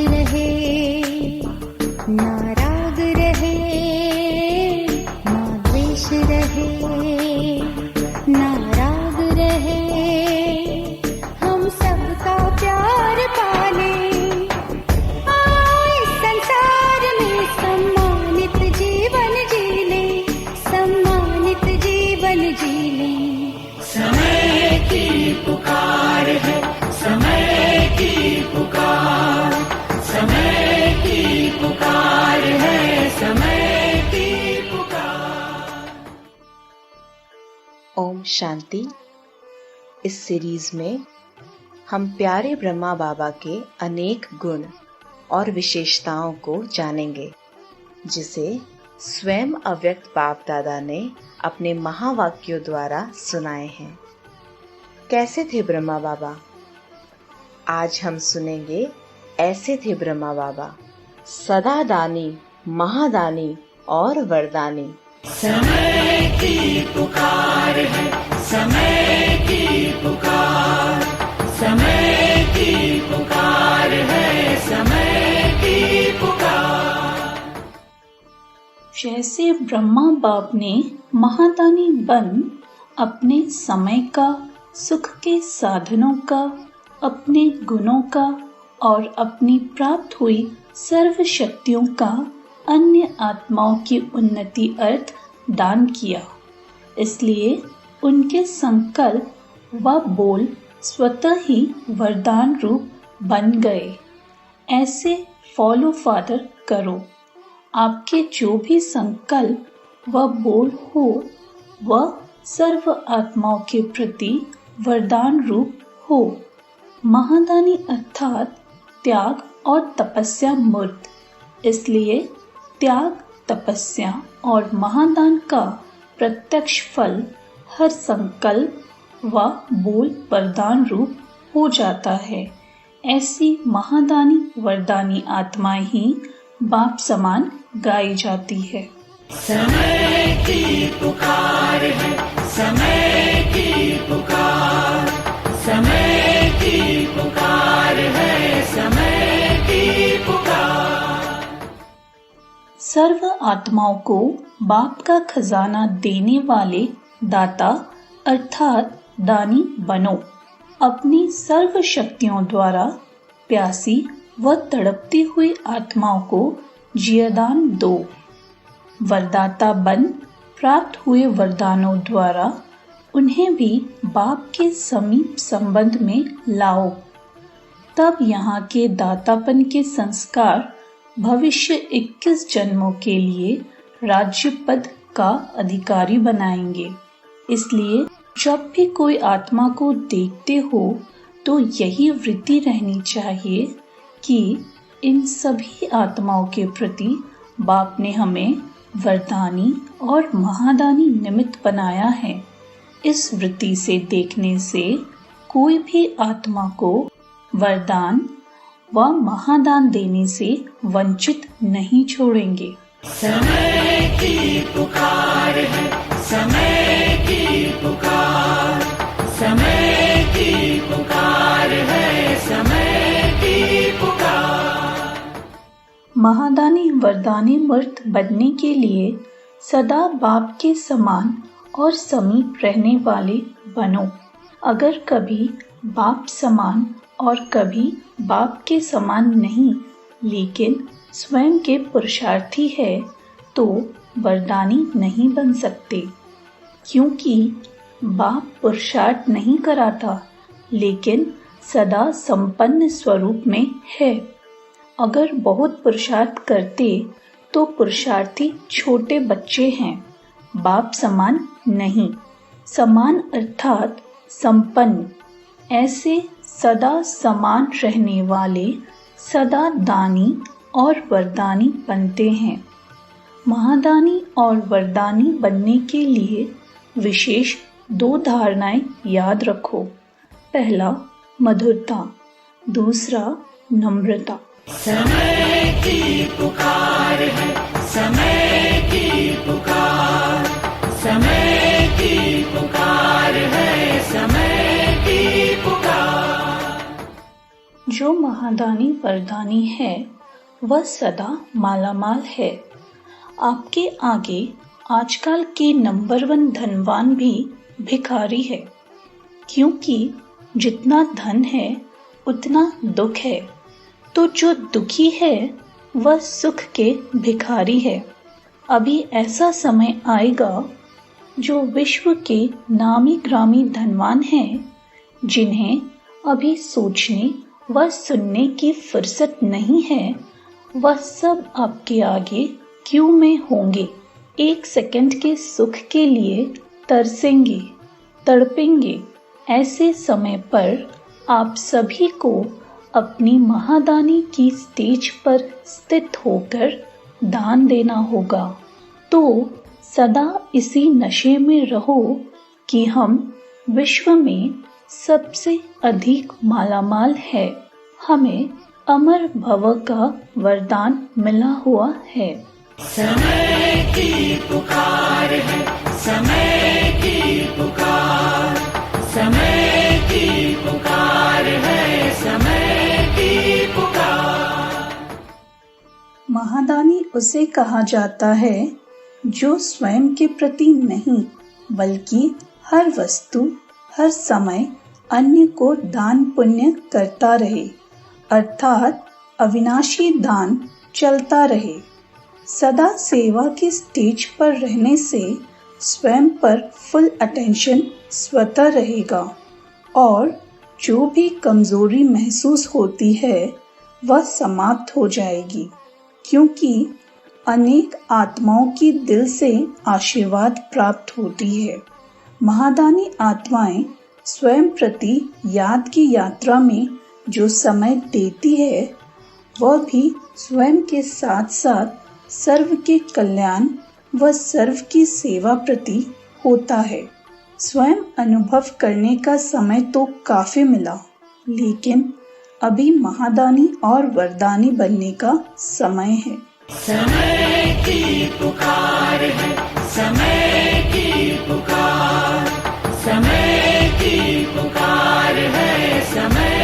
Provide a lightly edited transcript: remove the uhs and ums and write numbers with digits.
रहे, ना राग रहे, ना द्वेष रहे, ना राग रहे, हम सबका प्यार पाले। आओ इस संसार में सम्मानित जीवन जी ले, सम्मानित जीवन जी ले। समय की पुकार है, समय की पुकार, समय की पुकार है, समय की पुकार। ओम शांति। इस सीरीज में हम प्यारे ब्रह्मा बाबा के अनेक गुण और विशेषताओं को जानेंगे, जिसे स्वयं अव्यक्त बाप दादा ने अपने महावाक्यों द्वारा सुनाए हैं। कैसे थे ब्रह्मा बाबा? आज हम सुनेंगे ऐसे थे ब्रह्मा बाबा, सदा दानी, महादानी और वरदानी। समय की पुकार है, समय की पुकार, समय की पुकार है, समय की पुकार। जैसे ब्रह्मा बाप ने महादानी बन अपने समय का, सुख के साधनों का, अपने गुणों का और अपनी प्राप्त हुई सर्व शक्तियों का अन्य आत्माओं की उन्नति अर्थ दान किया, इसलिए उनके संकल्प व बोल स्वतः ही वरदान रूप बन गए। ऐसे फॉलो फादर करो। आपके जो भी संकल्प व बोल हो वह सर्व आत्माओं के प्रति वरदान रूप हो। महादानी अर्थात त्याग और तपस्या मूर्त, इसलिए त्याग, तपस्या और महादान का प्रत्यक्ष फल हर संकल्प व बोल वरदान रूप हो जाता है। ऐसी महादानी वरदानी आत्माएं ही बाप समान गाई जाती है। समय की पुकार है, समय की पुकार, समय की पुकार है, समय की पुकार। सर्व आत्माओं को बाप का खजाना देने वाले दाता अर्थात दानी बनो। अपनी सर्व शक्तियों द्वारा प्यासी व तड़पती हुई आत्माओं को जियादान दो। वरदाता बन प्राप्त हुए वरदानों द्वारा उन्हें भी बाप के समीप संबंध में लाओ। तब यहाँ के दातापन के संस्कार भविष्य 21 जन्मों के लिए राज्य पद का अधिकारी बनाएंगे। इसलिए जब भी कोई आत्मा को देखते हो तो यही वृत्ति रहनी चाहिए कि इन सभी आत्माओं के प्रति बाप ने हमें वरदानी और महादानी निमित्त बनाया है। इस वृत्ति से देखने से कोई भी आत्मा को वरदान व महादान देने से वंचित नहीं छोड़ेंगे। समय की पुकार है, समय की पुकार, समय की पुकार है, समय की पुकार। महादानी वरदानी मूर्त बनने के लिए सदा बाप के समान और समीप रहने वाले बनो। अगर कभी बाप समान और कभी बाप के समान नहीं, लेकिन स्वयं के पुरुषार्थी है तो वरदानी नहीं बन सकते, क्योंकि बाप पुरुषार्थ नहीं कराता लेकिन सदा संपन्न स्वरूप में है। अगर बहुत पुरुषार्थ करते तो पुरुषार्थी छोटे बच्चे हैं, बाप समान नहीं। समान अर्थात संपन्न। ऐसे सदा समान रहने वाले सदा दानी और वरदानी बनते हैं। महादानी और वरदानी बनने के लिए विशेष 2 धारणाएं याद रखो। पहला मधुरता, दूसरा नम्रता। समय की पुकार है, समय की पुकार, समय की पुकार है, समय की पुकार। जो महादानी वरदानी है वह सदा मालामाल है। आपके आगे आजकल के नंबर 1 धनवान भी भिखारी है, क्योंकि जितना धन है उतना दुख है, तो जो दुखी है वह सुख के भिखारी है। अभी ऐसा समय आएगा जो विश्व के नामी ग्रामी धनवान हैं, जिन्हें अभी सोचने व सुनने की फुर्सत नहीं है, वह सब आपके आगे क्यू में होंगे। 1 सेकंड के सुख के लिए तरसेंगे, तड़पेंगे। ऐसे समय पर आप सभी को अपनी महादानी की स्टेज पर स्थित होकर दान देना होगा। तो सदा इसी नशे में रहो कि हम विश्व में सबसे अधिक मालामाल है। हमें अमर भव का वरदान मिला हुआ है। समय की पुकार है, समय की पुकार, समय की पुकार है, समय की पुकार। महादानी उसे कहा जाता है जो स्वयं के प्रति नहीं बल्कि हर वस्तु हर समय अन्य को दान पुण्य करता रहे, अर्थात अविनाशी दान चलता रहे। सदा सेवा की स्टेज पर रहने से स्वयं पर फुल अटेंशन स्वतः रहेगा और जो भी कमजोरी महसूस होती है वह समाप्त हो जाएगी, क्योंकि अनेक आत्माओं की दिल से आशीर्वाद प्राप्त होती है। महादानी आत्माएं स्वयं प्रति याद की यात्रा में जो समय देती है वह भी स्वयं के साथ साथ सर्व के कल्याण व सर्व की सेवा प्रति होता है। स्वयं अनुभव करने का समय तो काफी मिला, लेकिन अभी महादानी और वरदानी बनने का समय है। समय की पुकार है, समय की पुकार, समय की पुकार है, समय